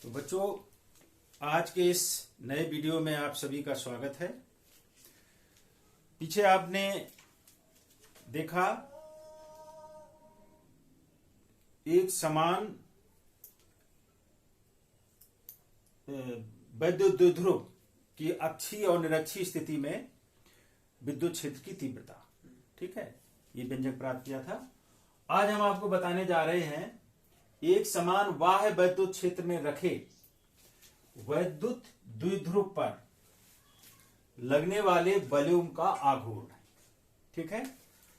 तो बच्चों, आज के इस नए वीडियो में आप सभी का स्वागत है। पीछे आपने देखा एक समान वैद्युत द्विध्रुव की अक्षीय और निरक्षीय स्थिति में विद्युत क्षेत्र की तीव्रता, ठीक है, ये व्यंजक प्राप्त किया था। आज हम आपको बताने जा रहे हैं एक समान बाह्य वैद्युत क्षेत्र में रखे वैद्युत द्विध्रुव पर लगने वाले बलों का आघूर्ण, ठीक है।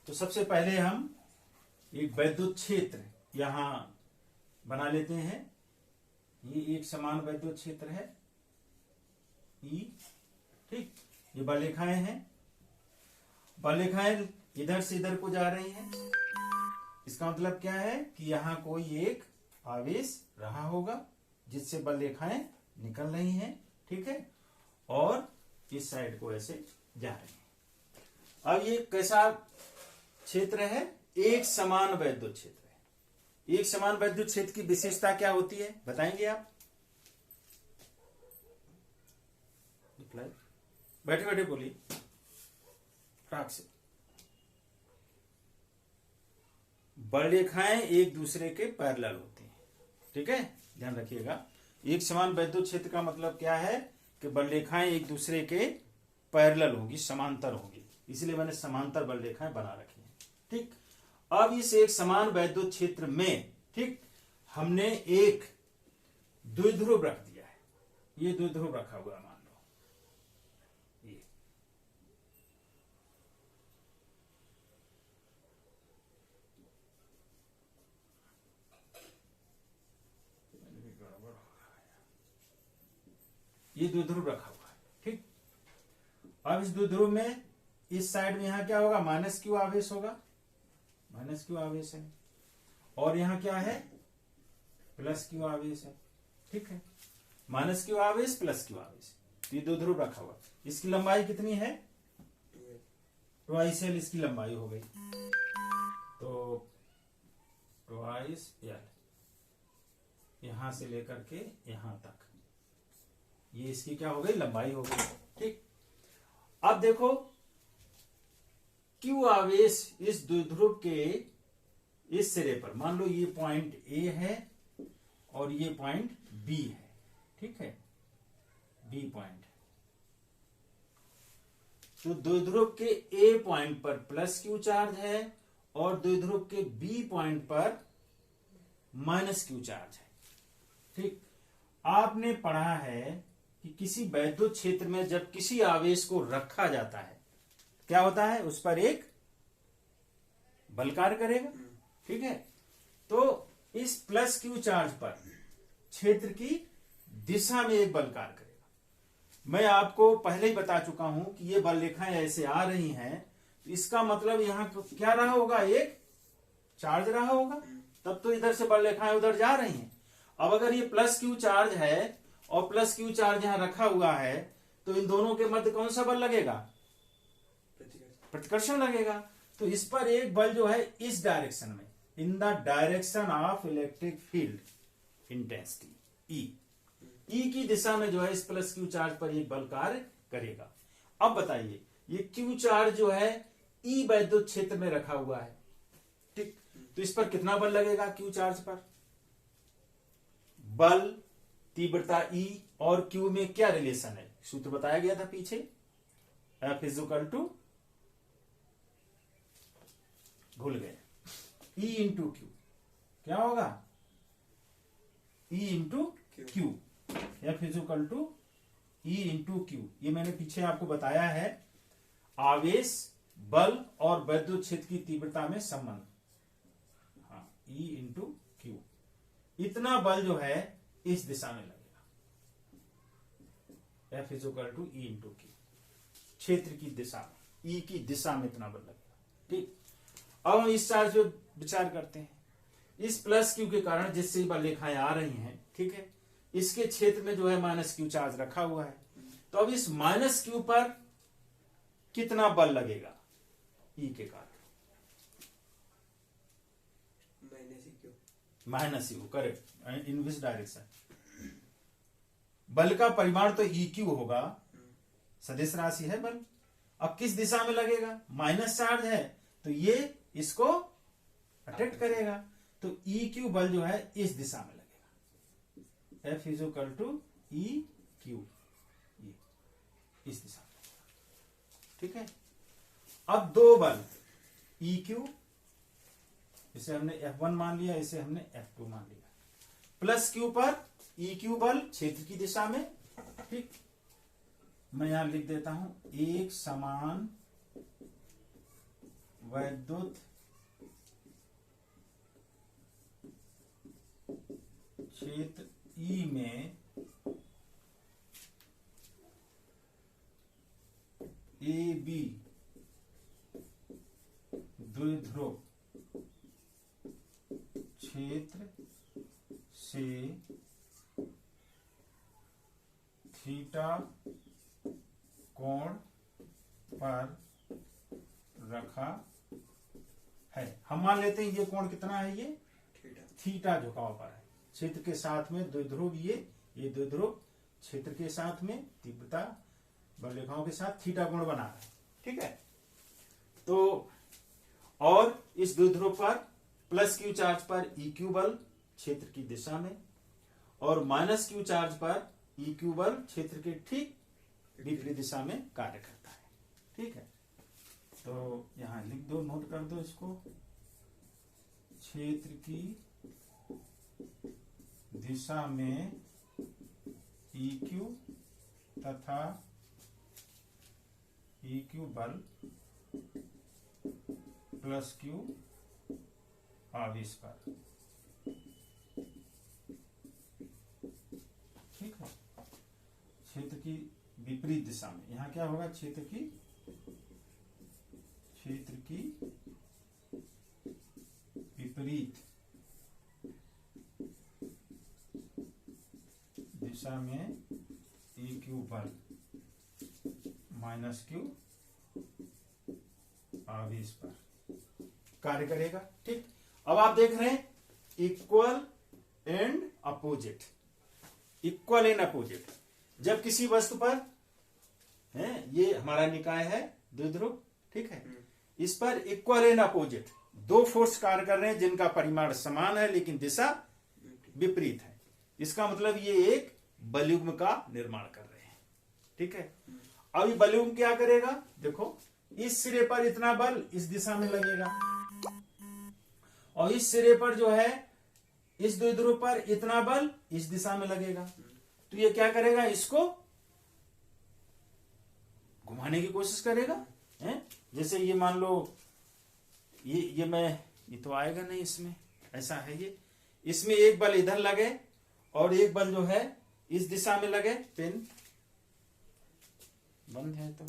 तो सबसे पहले हम एक वैद्युत क्षेत्र यहां बना लेते हैं। ये एक समान वैद्युत क्षेत्र है ई, ठीक। ये बलेखाएं हैं, बलेखाएं इधर से इधर को जा रही हैं। इसका मतलब क्या है कि यहां कोई एक आवेश रहा होगा जिससे बलेखाएं निकल रही हैं, ठीक है, और इस साइड को ऐसे जा रही हैं। अब ये कैसा क्षेत्र है? एक समान वैद्युत क्षेत्र है। एक समान वैद्युत क्षेत्र की विशेषता क्या होती है, बताएंगे आप? बैठे बैठे बोलिए फटाक से। बलेखाएं एक दूसरे के पैरेलल होती हैं, ठीक है, ध्यान रखिएगा। एक समान वैद्युत क्षेत्र का मतलब क्या है कि बलेखाएं एक दूसरे के पैरेलल होंगी, समांतर होंगी, इसलिए मैंने समांतर बलेखाएं बना रखी हैं, ठीक। अब इस एक समान वैद्युत क्षेत्र में, ठीक, हमने एक द्विध्रुव रख दिया है। ये द्विध्रुव रखा हुआ है, मान लो ये द्विध्रुव रखा हुआ है, ठीक। अब इस द्विध्रुव में इस साइड में यहां क्या होगा? माइनस क्यू आवेश होगा, माइनस क्यू आवेश है, और यहां क्या है? प्लस क्यू आवेश है, ठीक है। माइनस क्यू आवेश, प्लस क्यू आवेश, तो ये द्विध्रुव रखा हुआ। इसकी लंबाई कितनी है? 2l इसकी लंबाई हो गई, तो 2l यहां से लेकर के यहां तक, ये इसकी क्या हो गई? लंबाई हो गई, ठीक। अब देखो, Q आवेश इस द्विध्रुव के इस सिरे पर, मान लो ये पॉइंट A है और ये पॉइंट B है, ठीक है, B पॉइंट। तो द्विध्रुव के A पॉइंट पर प्लस Q चार्ज है और द्विध्रुव के B पॉइंट पर माइनस Q चार्ज है, ठीक। आपने पढ़ा है कि किसी वैद्युत क्षेत्र में जब किसी आवेश को रखा जाता है, क्या होता है? उस पर एक बल कार्य करेगा, ठीक है। तो इस प्लस क्यू चार्ज पर क्षेत्र की दिशा में एक बल कार्य करेगा। मैं आपको पहले ही बता चुका हूं कि ये बल रेखाएं ऐसे आ रही हैं, तो इसका मतलब यहां क्या रहा होगा? एक चार्ज रहा होगा, तब तो इधर से बल रेखाएं उधर जा रही हैं। अब अगर ये प्लस क्यू चार्ज है और प्लस क्यू चार्ज यहां रखा हुआ है, तो इन दोनों के मध्य कौन सा बल लगेगा? प्रतिकर्षण लगेगा। तो इस पर एक बल जो है इस डायरेक्शन में, in the direction of electric field intensity ई की दिशा में जो है इस प्लस क्यू चार्ज पर एक बल कार्य करेगा। अब बताइए, ये क्यू चार्ज जो है ई वैद्युत क्षेत्र में रखा हुआ है, ठीक। तो इस पर कितना बल लगेगा? क्यू चार्ज पर बल, तीव्रता E और Q में क्या रिलेशन है? सूत्र बताया गया था पीछे, F इक्वल टू, भूल गए, E इंटू क्यू। क्या होगा? E into Q, F equal to E into Q. ये मैंने पीछे आपको बताया है, आवेश, बल और वैद्युत क्षेत्र की तीव्रता में संबंध। हाँ, E इंटू क्यू। इतना बल जो है इस दिशा में लगेगा, F equal to E into Q. क्षेत्र की दिशा में, E की दिशा में इतना बल लगेगा, ठीक। अब हम इस चार्ज पे विचार करते हैं। इस प्लस क्यू के कारण जिससे बल रेखाएं आ रही हैं, ठीक है, इसके क्षेत्र में जो है माइनस क्यू चार्ज रखा हुआ है। तो अब इस माइनस क्यू पर कितना बल लगेगा E के कारण? Minus Q, correct, in which direction? बल का परिमाण तो ई क्यू होगा, सदिश राशि है बल। अब किस दिशा में लगेगा, माइनस चार्ज है तो ये इसको अट्रैक्ट करेगा, तो ई क्यू बल जो है इस दिशा में लगेगा, F is equal to E Q, इस दिशा में लगेगा। ठीक है, अब दो बल ई क्यू, इसे हमने F1 मान लिया, इसे हमने F2 मान लिया, प्लस क्यू पर ई क्यू बल क्षेत्र की दिशा में। ठीक, मैं यहां लिख देता हूं, एक समान वैद्युत क्षेत्र ई में ए बी द्विध्रुव क्षेत्र से थीटा कोण पर रखा है। हम मान लेते हैं ये कोण कितना है, ये थीटा झुकाव पर है, क्षेत्र के साथ में द्विध्रुव, ये द्विध्रुव क्षेत्र के साथ में तीव्रता बल रेखाओं के साथ थीटा कोण बना है। ठीक है, तो और इस द्विध्रुव पर प्लस क्यू चार्ज पर ई क्यू बल क्षेत्र की दिशा में, और माइनस क्यू चार्ज पर ई क्यू बल क्षेत्र के ठीक विपरीत दिशा में कार्य करता है। ठीक है, तो यहां लिख दो, नोट कर दो इसको, क्षेत्र की दिशा में ई क्यू तथा ई क्यू बल प्लस क्यू आवेश पर। ठीक है, क्षेत्र की विपरीत दिशा में, यहां क्या होगा, क्षेत्र की विपरीत दिशा में ई क्यू बल माइनस क्यू आवेश पर कार्य करेगा। ठीक, अब आप देख रहे हैं equal and opposite, equal and opposite. जब किसी वस्तु पर है, ये हमारा निकाय है द्विध्रुव, ठीक है, इस पर इक्वल एंड अपोजिट दो फोर्स कार्य कर रहे हैं जिनका परिमाण समान है लेकिन दिशा विपरीत है। इसका मतलब ये एक बलयुग्म का निर्माण कर रहे हैं। ठीक है, अब ये बलयुग्म क्या करेगा, देखो इस सिरे पर इतना बल इस दिशा में लगेगा, और इस सिरे पर जो है इस द्विध्रुव पर इतना बल इस दिशा में लगेगा। तो ये क्या करेगा, इसको घुमाने की कोशिश करेगा, है? जैसे ये मान लो ये तो आएगा नहीं इसमें, ऐसा है ये, इसमें एक बल इधर लगे और एक बल जो है इस दिशा में लगे। पेन बंद है तो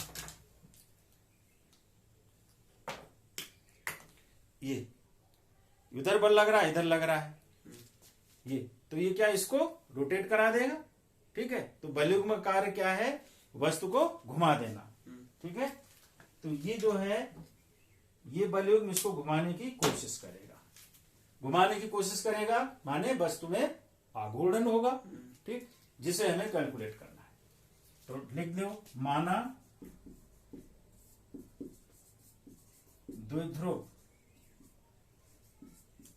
ये उधर बल लग रहा है, इधर लग रहा है ये, तो ये क्या इसको रोटेट करा देगा। ठीक है, तो बलयुग्म कार्य क्या है, वस्तु को घुमा देना। ठीक है, तो ये जो है ये बलयुग्म इसको घुमाने की कोशिश करेगा, घुमाने की कोशिश करेगा माने वस्तु में आघूर्ण होगा। ठीक, जिसे हमें कैलकुलेट करना है, तो लिख दो, माना द्विध्रुव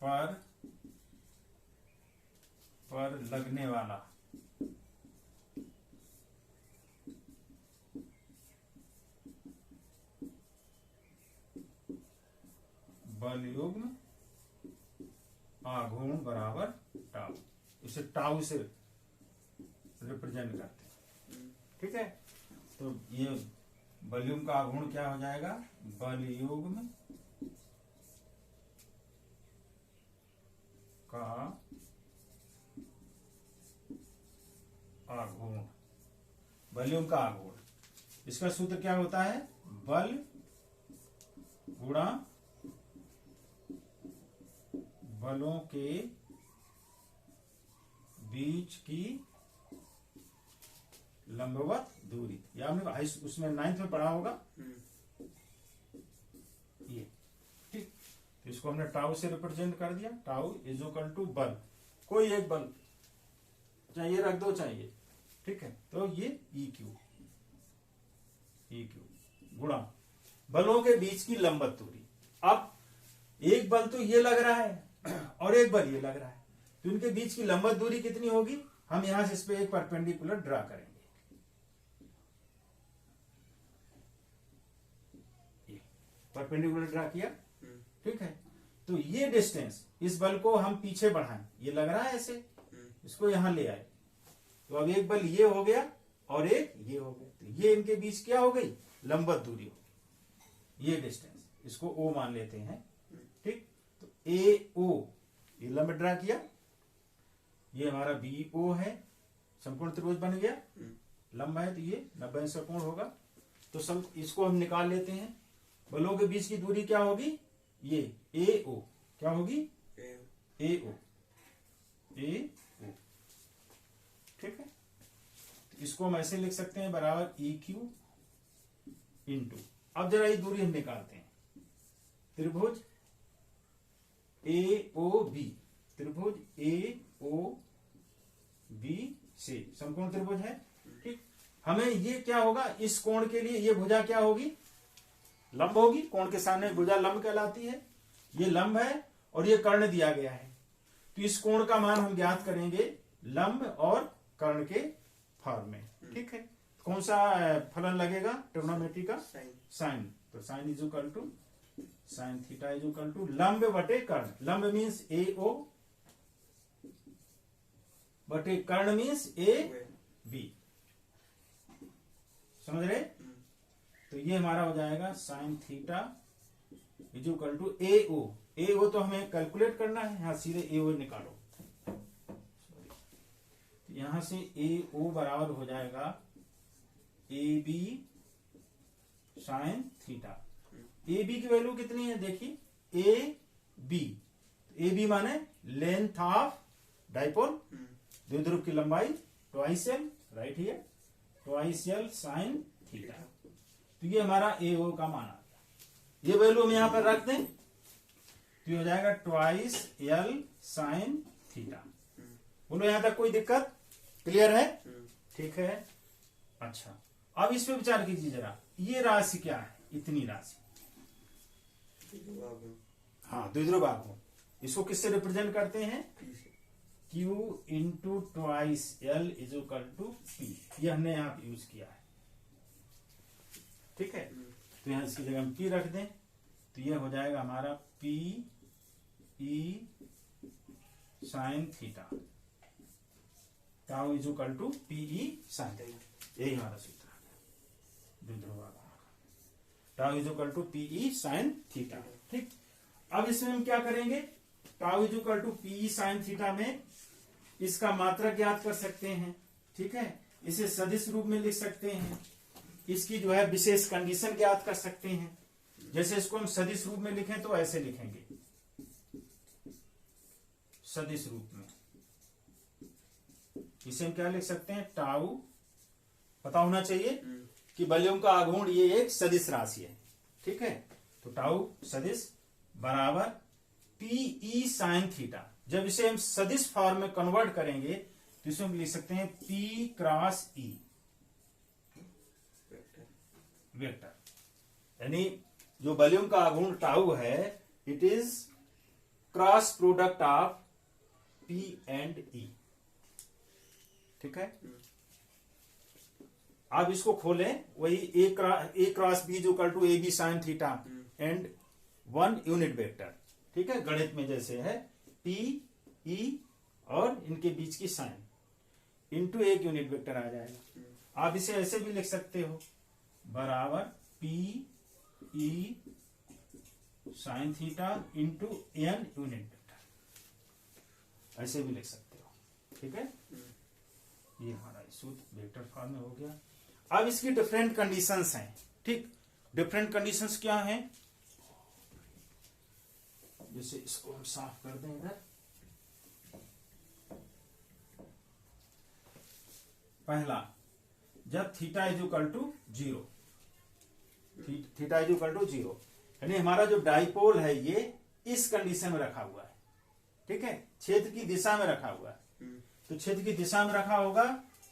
पर लगने वाला बलयुग्म आघूर्ण बराबर टाउ, इसे टाउ से रिप्रेजेंट करते हैं। ठीक है, तो ये बलयुग्म का आघूर्ण क्या हो जाएगा, बलयुग्म का आघूर्ण, बलयुग्म का आघूर्ण, इसका सूत्र क्या होता है, बल गुणा बलों के बीच की लंबवत दूरी। या हमने उसमें 9th में पढ़ा होगा ये। ठीक, तो इसको हमने टाउ से रिप्रेजेंट कर दिया, टाउ इज इक्वल टू बल, कोई एक बल चाहिए रख दो चाहिए। ठीक है, तो ये ई क्यू गुणा बलों के बीच की लंबवत दूरी। अब एक बल तो ये लग रहा है और एक बल ये लग रहा है, तो इनके बीच की लंबवत दूरी कितनी होगी? हम यहां से इस पे एक परपेंडिकुलर ड्रा करेंगे, परपेंडिकुलर ड्रा किया, ठीक है। तो ये डिस्टेंस, इस बल को हम पीछे बढ़ाएं, ये लग रहा है ऐसे, इसको यहां ले आए, तो अब एक बल ये हो गया और एक ये हो गया, तो ये इनके बीच क्या हो गई? लंबवत दूरी हो गई। ये डिस्टेंस, इसको ओ मान लेते हैं, ठीक। तो ए ओ, ये लंब ड्रा किया, ये हमारा बी ओ है, समकोण त्रिभुज बन गया, लंब है तो ये 90 अंश का कोण होगा। तो सब इसको हम निकाल लेते हैं। बलों के बीच की दूरी क्या होगी? ये ए ओ क्या होगी? ए ओ, ठीक है। तो इसको हम ऐसे लिख सकते हैं बराबर ई क्यू इंटू, अब जरा ये दूरी हम निकालते हैं, त्रिभुज ए ओ बी, त्रिभुज ए ओ बी से समकोण त्रिभुज है, ठीक। हमें ये क्या होगा? इस कोण के लिए ये भुजा क्या होगी? लंब होगी, कोण के सामने भुजा लंब कहलाती है, ये लंब है और ये कर्ण दिया गया है, तो इस कोण का मान हम ज्ञात करेंगे लंब और कर्ण के फॉर्म में, ठीक है। कौन सा फलन लगेगा ट्रिग्नोमेट्री का? साइन। तो sine is equal to sine theta is equal to लंब बटे कर्ण। लंब मीन्स ए ओ बटे कर्ण मीन्स ए बी, समझ रहे? तो ये हमारा हो जाएगा sine theta is equal to A O. A O तो हमें कैलकुलेट करना है, यहां सीधे ए ओ निकालो, यहां से ए ओ बराबर हो जाएगा A B sine theta. A B की वैल्यू कितनी है देखिए, ए बी माने लेंथ ऑफ डाइपोल, द्विध्रुव की लंबाई, twice L, right here, twice L sine theta. तो ये हमारा ए ओ का मान आ गया। ये वैल्यू हम यहां पर रख दें तो ये हो जाएगा ट्वाइस एल साइन थीटा। बोलो यहां तक कोई दिक्कत? क्लियर है? ठीक है। अच्छा, अब इस पे विचार कीजिए जरा, ये राशि क्या है? इतनी राशि, हाँ, द्विध्रुव आघूर्ण। इसको किससे रिप्रेजेंट करते हैं? Q into twice L is equal to P. ये हमने यहां पे यूज किया है, ठीक है। तो यहां इसकी जगह हम P रख दें तो ये हो जाएगा हमारा P E sine theta, tau is equal to P E sine theta. यही हमारा सूत्र है द्विध्रुव आघूर्ण, tau is equal to P E sine theta, ठीक। अब इसमें हम क्या करेंगे? Tau is equal to P E sine theta में इसका मात्रक ज्ञात कर सकते हैं, ठीक है। इसे सदिश रूप में लिख सकते हैं, इसकी जो है विशेष कंडीशन ज्ञात कर सकते हैं। जैसे इसको हम सदिश रूप में लिखें तो ऐसे लिखेंगे, सदिश रूप में इसे हम क्या लिख सकते हैं? टाउ, पता होना चाहिए कि बलों का आघूर्ण ये एक सदिश राशि है, ठीक है। तो टाउ सदिश बराबर पी ई साइन थीटा। जब इसे हम सदिश फॉर्म में कन्वर्ट करेंगे तो इसे हम लिख सकते हैं P क्रॉस E वेक्टर, यानी जो बलों का आघूर्ण टाउ है it is cross product of P and E, ठीक है। आप इसको खोलें, वही ए क्रॉस बी जो equal to A B sine theta and one unit vector, ठीक है। गणित में जैसे है P E और इनके बीच की साइन इंटू एक यूनिट वेक्टर आ जाएगा। आप इसे ऐसे भी लिख सकते हो बराबर P E sine theta into n unit vector, ऐसे भी लिख सकते हो, ठीक है। ये हमारा सूत्र वेक्टर फॉर्म में हो गया। अब इसकी डिफरेंट कंडीशंस हैं, ठीक। डिफरेंट कंडीशंस क्या हैं? जैसे इसको हम साफ कर दें इधर। पहला, जब theta is equal to 0, theta is equal to 0, यानी हमारा जो डाइपोल है ये इस कंडीशन में रखा हुआ है, ठीक है। क्षेत्र की दिशा में रखा हुआ है, तो क्षेत्र की दिशा में रखा होगा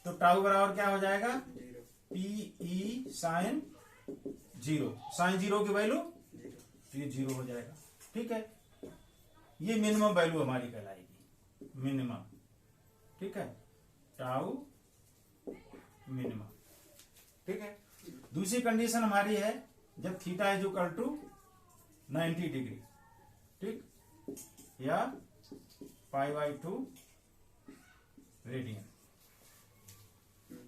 तो टाउ बराबर क्या हो जाएगा, P E sine zero, sine zero की वैल्यू ये जीरो हो जाएगा। ठीक है, ये मिनिमम वैल्यू हमारी कहलाएगी, मिनिमम। ठीक है, टाउ मिनिमम। ठीक है, दूसरी कंडीशन हमारी है जब theta is equal to 90 degree, ठीक, या π/2 रेडियन।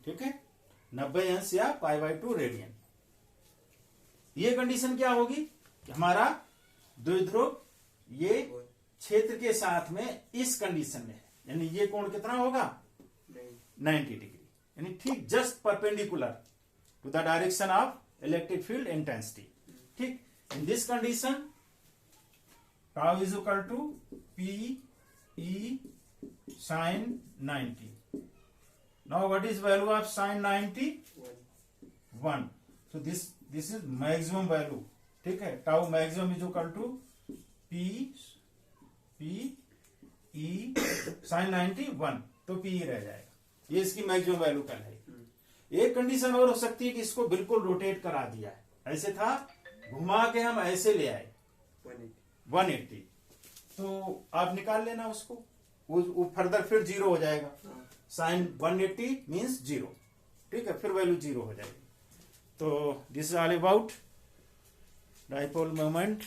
ठीक है, 90 अंश या π/2 रेडियन। ये कंडीशन क्या होगी कि हमारा द्विध्रुव ये क्षेत्र के साथ में इस कंडीशन में है, यानी ये कोण कितना होगा 90 डिग्री, यानी ठीक just perpendicular to the direction of electric field intensity. ठीक, in this condition tau is equal to P E sine 90। Now what is value of sine 90? 1। So this is maximum value. ठीक है, tau maximum is equal to P E sine 90 1, तो P E रह जाएगा, ये इसकी maximum value कहलाएगी। एक condition और हो सकती है कि इसको बिल्कुल रोटेट करा दिया है, ऐसे था घुमा के हम ऐसे ले आए 180, तो आप निकाल लेना उसको, वो फर्दर फिर जीरो हो जाएगा, साइन 180 मीन्स जीरो। ठीक है, फिर वैल्यू जीरो हो जाएगी। तो this is all about dipole moment.